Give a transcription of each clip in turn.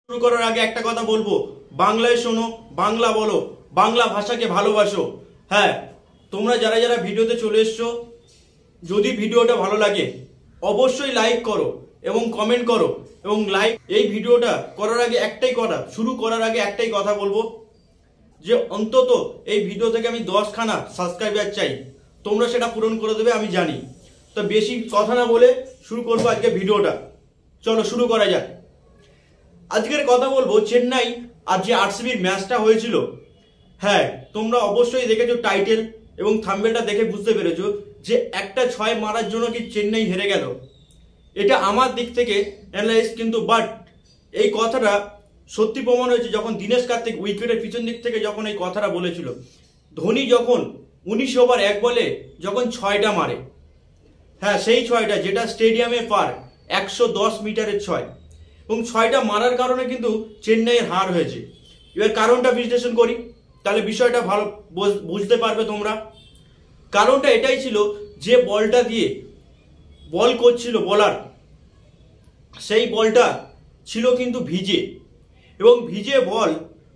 শুরু করার আগে একটা কথা বলবো, বাংলায় শোনো, বাংলা বলো, বাংলা ভাষাকে ভালোবাসো। হ্যাঁ, তোমরা যারা যারা ভিডিওতে চলে এসছো, যদি ভিডিওটা ভালো লাগে অবশ্যই লাইক করো এবং কমেন্ট করো। এবং এই ভিডিওটা করার আগে শুরু করার আগে একটাই কথা বলবো যে অন্তত এই ভিডিও থেকে আমি 10খানা সাবস্ক্রাইবার চাই। তোমরা সেটা পূরণ করে দেবে আমি জানি। তো বেশি কথা না বলে শুরু করবো আজকে ভিডিওটা। চলো শুরু করা যাক। আজকের কথা বলবো চেন্নাই আর যে আরসিবির ম্যাচটা হয়েছিল। হ্যাঁ, তোমরা অবশ্যই দেখেছো টাইটেল এবং থাম্বনেলটা দেখে বুঝতে পেরেছো যে একটা 6 মারার জন্য কি চেন্নাই হেরে গেল। এটা আমার দিক থেকে অ্যানালাইজ, কিন্তু বাট এই কথাটা সত্যি প্রমাণ হয়েছে যখন দীনেশ কার্তিক উইকেটের পিছন দিক থেকে যখন এই কথাটা বলেছিল। ধোনি যখন 19 ওভার 1 বলে যখন 6টা মারে, হ্যাঁ সেই 6টা যেটা স্টেডিয়ামে পার 110 মিটারের 6, এবং 6টা মারার কারণে কিন্তু চেন্নাইয়ের হার হয়েছে। এবার কারণটা বিশ্লেষণ করি, তাহলে বিষয়টা ভালো বুঝতে পারবে তোমরা। কারণটা এটাই ছিল যে বলটা দিয়ে বল করছিল বোলার, সেই বলটা ছিল কিন্তু ভিজে, এবং ভিজে বল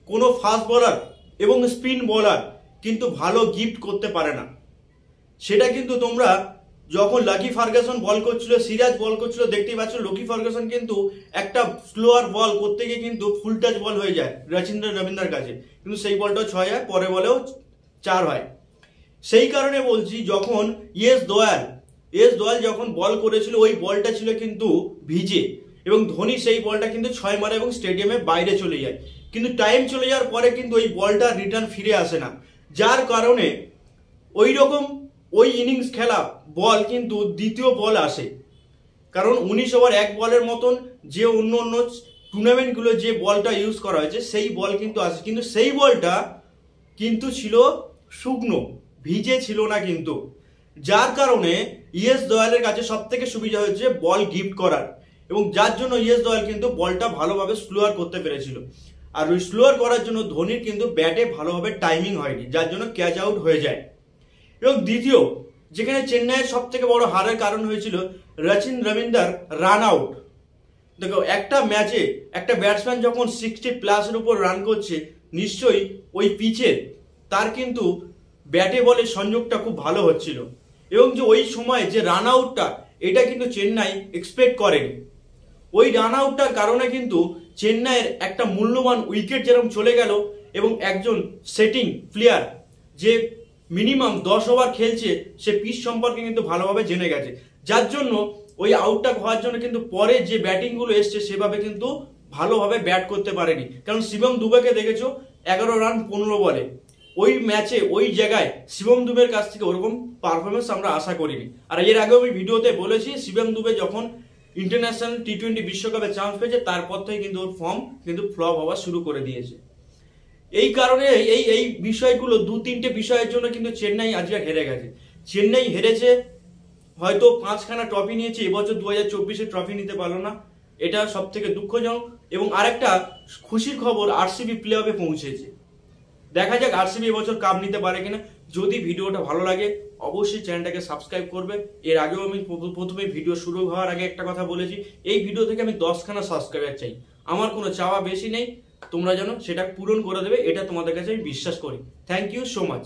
কোনো ফাস্ট বোলার এবং স্পিন বোলার কিন্তু ভালো গিফট করতে পারে না। সেটা কিন্তু তোমরা যখন লাকি ফার্গুসন বল করছিল, সিরাজ বল করছিল, দেখতেই পাচ্ছ লাকি ফার্গুসন কিন্তু একটা স্লোয়ার বল করতে গিয়ে কিন্তু ফুল টাচ বল হয়ে যায় রবীন্দ্রর কাছে, কিন্তু সেই বলটাও 6 হয়, পরে বলেও 4 হয়। সেই কারণে বলছি যখন এস দোয়াল যখন বল করেছিল ওই বলটা ছিল কিন্তু ভিজে, এবং ধোনি সেই বলটা কিন্তু 6 মারে এবং স্টেডিয়ামে বাইরে চলে যায়। কিন্তু টাইম চলে যাওয়ার পরে কিন্তু ওই বলটা রিটার্ন ফিরে আসে না, যার কারণে ওই ইনিংস খেলা বল কিন্তু দ্বিতীয় বল আসে। কারণ 19 ওভার 1 বলের মতন যে অন্য টুর্নামেন্টগুলো যে বলটা ইউজ করা হয়েছে সেই বল কিন্তু আসে, কিন্তু সেই বলটা কিন্তু ছিল শুকনো, ভিজে ছিল না কিন্তু, যার কারণে ইএস দয়ালের কাছে সব থেকে সুবিধা হয়েছে বল গিফট করার, এবং যার জন্য ইএস দয়াল কিন্তু বলটা ভালোভাবে স্লোয়ার করতে পেরেছিল। আর ওই স্লোয়ার করার জন্য ধোনির কিন্তু ব্যাটে ভালোভাবে টাইমিং হয়নি, যার জন্য ক্যাচ আউট হয়ে যায়। এবং দ্বিতীয় যেখানে চেন্নাইয়ের সব থেকে বড় হারের কারণ হয়েছিল রবীন্দ্রর রান আউট। দেখো, একটা ম্যাচে একটা ব্যাটসম্যান যখন 60+ উপর রান করছে, নিশ্চয়ই ওই পিচের তার কিন্তু ব্যাটে বলে সংযোগটা খুব ভালো হচ্ছিল, এবং যে ওই সময় যে রান আউটটা এটা কিন্তু চেন্নাই এক্সপেক্ট করেনি। ওই রান আউটটার কারণে কিন্তু চেন্নাইয়ের একটা মূল্যবান উইকেট যেরকম চলে গেল, এবং একজন সেটিং প্লেয়ার যে মিনিমাম 10 ওভার খেলছে সে পিচ সম্পর্কে কিন্তু ভালোভাবে জেনে গেছে, যার জন্য ওই আউটটা হওয়ার জন্য কিন্তু পরে যে ব্যাটিংগুলো এসছে সেভাবে কিন্তু ভালোভাবে ব্যাট করতে পারেনি। কারণ শিবম দুবেকে দেখেছো 11 রান 15 বলে, ওই ম্যাচে ওই জায়গায় শিবম দুবের কাছ থেকে ওরকম পারফরমেন্স আমরা আশা করিনি। আর এর আগেও আমি ভিডিওতে বলেছি শিবম দুবে যখন ইন্টারন্যাশনাল T20 বিশ্বকাপে চান্স পেয়েছে তারপর থেকে কিন্তু ওর ফর্ম কিন্তু ফ্লপ হওয়া শুরু করে দিয়েছে। এই কারণে এই বিষয়গুলো 2-3টে বিষয়ের জন্য কিন্তু চেন্নাই আজকে হেরে গেছে। চেন্নাই হেরেছে, হয়তো 5খানা ট্রফি নিয়েছে এবছর, 2024-এ ট্রফি নিতে পারলো না, এটা সব থেকে দুঃখজনক। এবং আরেকটা খুশির খবর, আরসিবি প্লে অফে পৌঁছেছে। দেখা যাক আরসিবি এবছর কাপ নিতে পারে কিনা। যদি ভিডিওটা ভালো লাগে অবশ্যই চ্যানেলটাকে সাবস্ক্রাইব করবে। এর আগেও আমি প্রথমে ভিডিও শুরু হওয়ার আগে একটা কথা বলেছি, এই ভিডিও থেকে আমি 10খানা সাবস্ক্রাইবার চাই। আমার কোনো চাওয়া বেশি নেই, তোমরা যেন সেটা পূরণ করে দেবে, এটা তোমাদের কাছে আমি বিশ্বাস করি। Thank you so much.